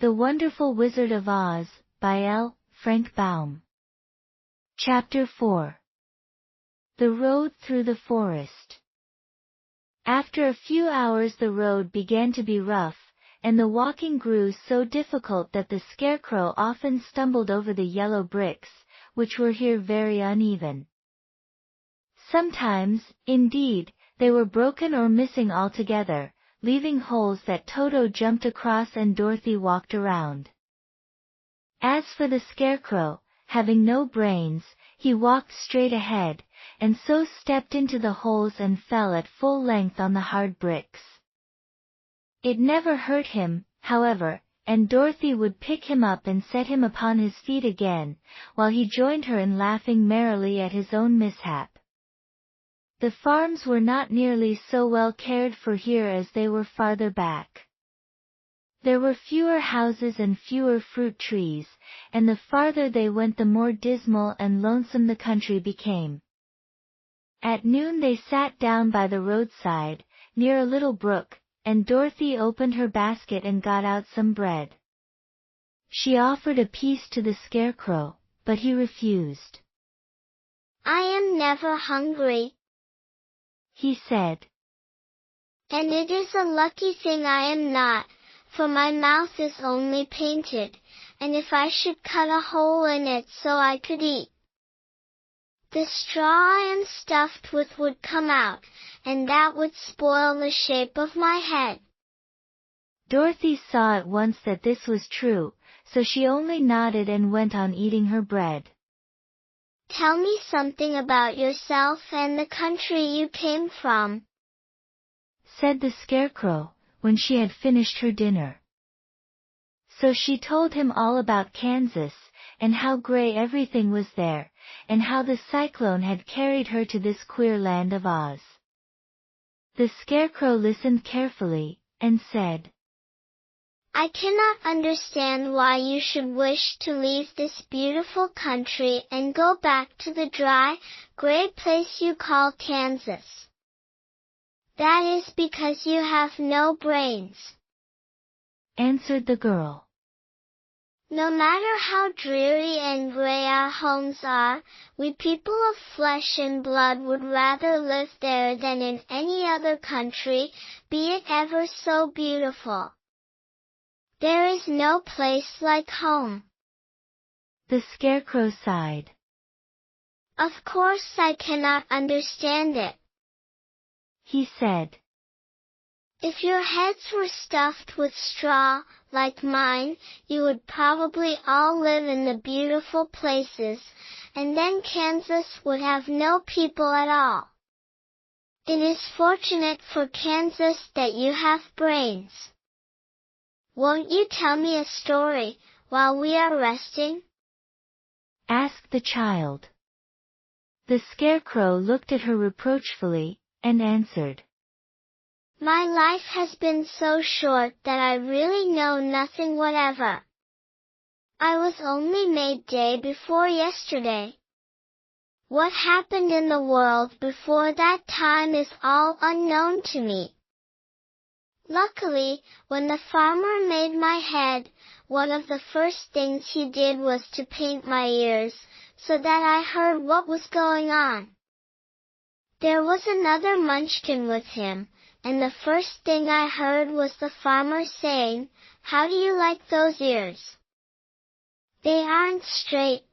The Wonderful Wizard of Oz, by L. Frank Baum. Chapter 4. The Road Through the Forest. After a few hours the road began to be rough, and the walking grew so difficult that the Scarecrow often stumbled over the yellow bricks, which were here very uneven. Sometimes, indeed, they were broken or missing altogether, leaving holes that Toto jumped across and Dorothy walked around. As for the Scarecrow, having no brains, he walked straight ahead, and so stepped into the holes and fell at full length on the hard bricks. It never hurt him, however, and Dorothy would pick him up and set him upon his feet again, while he joined her in laughing merrily at his own mishap. The farms were not nearly so well cared for here as they were farther back. There were fewer houses and fewer fruit trees, and the farther they went the more dismal and lonesome the country became. At noon they sat down by the roadside, near a little brook, and Dorothy opened her basket and got out some bread. She offered a piece to the Scarecrow, but he refused. "I am never hungry," he said. "And it is a lucky thing I am not, for my mouth is only painted, and if I should cut a hole in it so I could eat, the straw I am stuffed with would come out, and that would spoil the shape of my head." Dorothy saw at once that this was true, so she only nodded and went on eating her bread. "Tell me something about yourself and the country you came from," said the Scarecrow, when she had finished her dinner. So she told him all about Kansas, and how gray everything was there, and how the cyclone had carried her to this queer land of Oz. The Scarecrow listened carefully, and said, "I cannot understand why you should wish to leave this beautiful country and go back to the dry, gray place you call Kansas. That is because you have no brains," answered the girl. "No matter how dreary and gray our homes are, we people of flesh and blood would rather live there than in any other country, be it ever so beautiful. There is no place like home." The Scarecrow sighed. "Of course I cannot understand it," he said. "If your heads were stuffed with straw, like mine, you would probably all live in the beautiful places, and then Kansas would have no people at all. It is fortunate for Kansas that you have brains. Won't you tell me a story, while we are resting?" asked the child. The Scarecrow looked at her reproachfully, and answered, "My life has been so short that I really know nothing whatever. I was only made day before yesterday. What happened in the world before that time is all unknown to me. Luckily, when the farmer made my head, one of the first things he did was to paint my ears, so that I heard what was going on. There was another Munchkin with him, and the first thing I heard was the farmer saying, 'How do you like those ears?' 'They aren't straight,'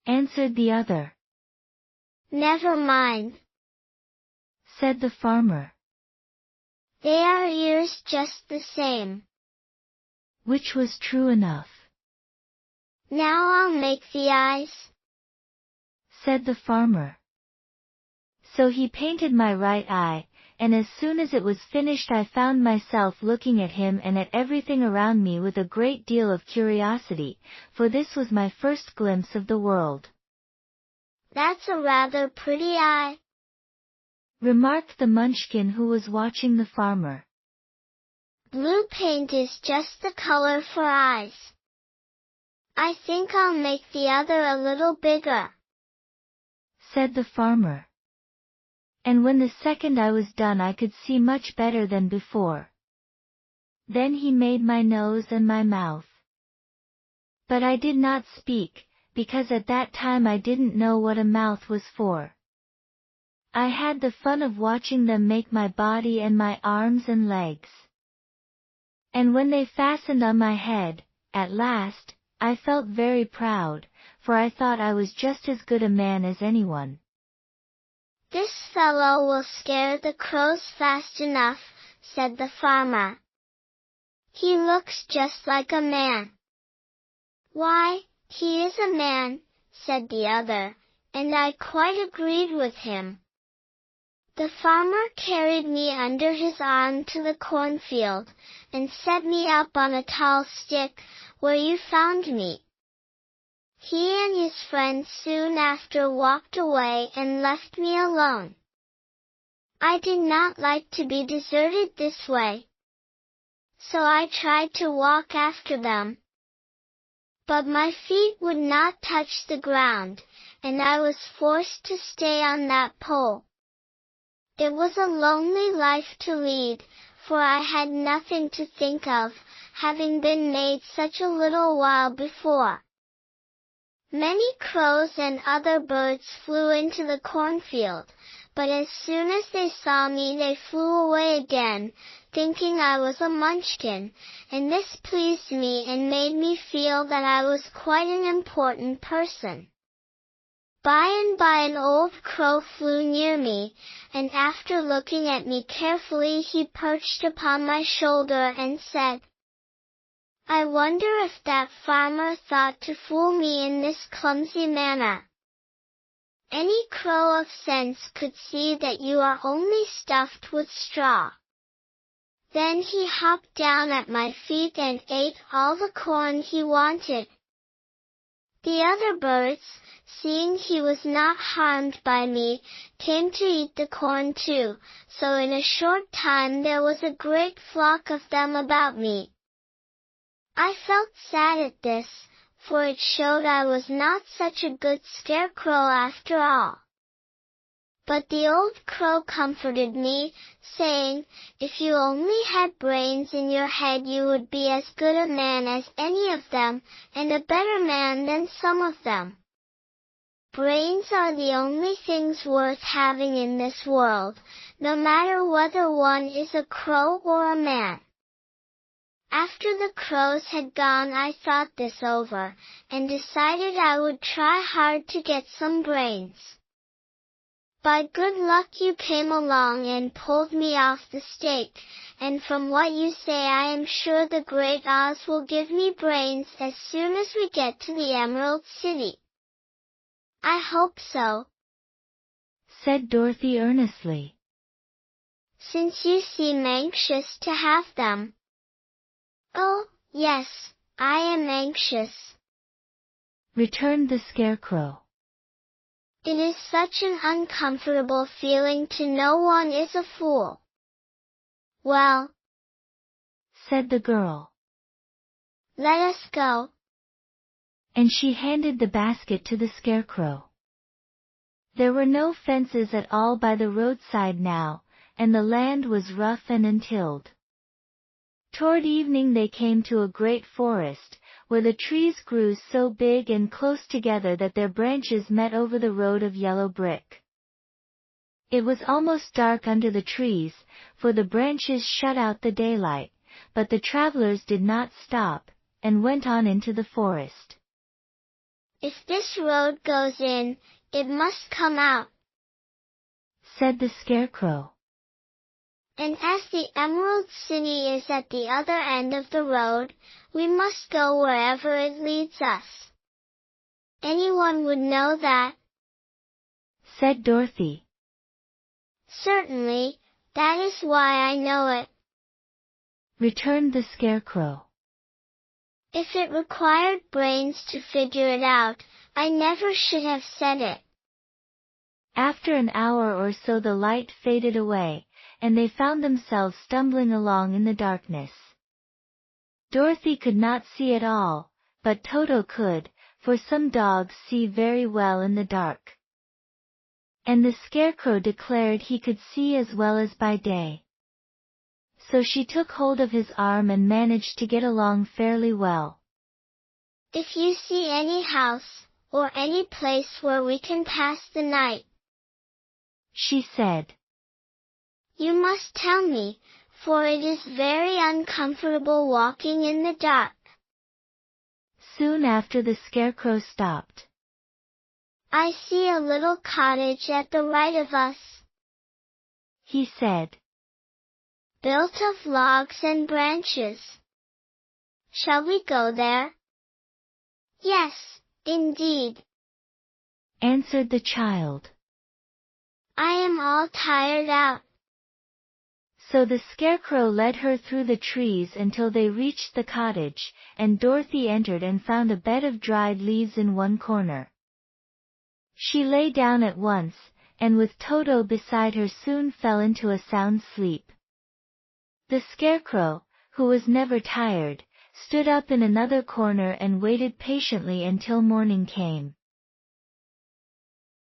answered the other. 'Never mind,' said the farmer. 'They are ears just the same.' Which was true enough. 'Now I'll make the eyes,' said the farmer. So he painted my right eye, and as soon as it was finished I found myself looking at him and at everything around me with a great deal of curiosity, for this was my first glimpse of the world." "That's a rather pretty eye," remarked the Munchkin who was watching the farmer. "Blue paint is just the color for eyes. I think I'll make the other a little bigger," said the farmer. And when the second eye was done I could see much better than before. Then he made my nose and my mouth. But I did not speak, because at that time I didn't know what a mouth was for. I had the fun of watching them make my body and my arms and legs. And when they fastened on my head, at last, I felt very proud, for I thought I was just as good a man as anyone. "This fellow will scare the crows fast enough," said the farmer. "He looks just like a man." "Why, he is a man," said the other, and I quite agreed with him. The farmer carried me under his arm to the cornfield, and set me up on a tall stick, where you found me. He and his friend soon after walked away and left me alone. I did not like to be deserted this way, so I tried to walk after them. But my feet would not touch the ground, and I was forced to stay on that pole. It was a lonely life to lead, for I had nothing to think of, having been made such a little while before. Many crows and other birds flew into the cornfield, but as soon as they saw me they flew away again, thinking I was a munchkin, and this pleased me and made me feel that I was quite an important person. By and by an old crow flew near me, and after looking at me carefully he perched upon my shoulder and said, "I wonder if that farmer thought to fool me in this clumsy manner. Any crow of sense could see that you are only stuffed with straw." Then he hopped down at my feet and ate all the corn he wanted. The other birds, seeing he was not harmed by me, came to eat the corn too, so in a short time there was a great flock of them about me. I felt sad at this, for it showed I was not such a good scarecrow after all. But the old crow comforted me, saying, "If you only had brains in your head you would be as good a man as any of them, and a better man than some of them. Brains are the only things worth having in this world, no matter whether one is a crow or a man." After the crows had gone I thought this over, and decided I would try hard to get some brains. By good luck you came along and pulled me off the stake, and from what you say I am sure the great Oz will give me brains as soon as we get to the Emerald City. "I hope so," said Dorothy earnestly, "since you seem anxious to have them." "Oh, yes, I am anxious," returned the Scarecrow. "It is such an uncomfortable feeling to know one is a fool." "Well," said the girl, "let us go." and she handed the basket to the Scarecrow. There were no fences at all by the roadside now, and the land was rough and untilled. Toward evening they came to a great forest, where the trees grew so big and close together that their branches met over the road of yellow brick. It was almost dark under the trees, for the branches shut out the daylight, but the travelers did not stop, and went on into the forest. "If this road goes in, it must come out," said the Scarecrow. "And as the Emerald City is at the other end of the road, we must go wherever it leads us. Anyone would know that," said Dorothy. "Certainly, that is why I know it," returned the Scarecrow. "If it required brains to figure it out, I never should have said it." After an hour or so the light faded away, and they found themselves stumbling along in the darkness. Dorothy could not see at all, but Toto could, for some dogs see very well in the dark. And the Scarecrow declared he could see as well as by day. so she took hold of his arm and managed to get along fairly well. If you see any house, or any place where we can pass the night, she said, you must tell me, for it is very uncomfortable walking in the dark. Soon after the Scarecrow stopped. I see a little cottage at the right of us, he said, built of logs and branches. Shall we go there? Yes, indeed, answered the child. I am all tired out. So the Scarecrow led her through the trees until they reached the cottage, and Dorothy entered and found a bed of dried leaves in one corner. She lay down at once, and with Toto beside her soon fell into a sound sleep. The Scarecrow, who was never tired, stood up in another corner and waited patiently until morning came.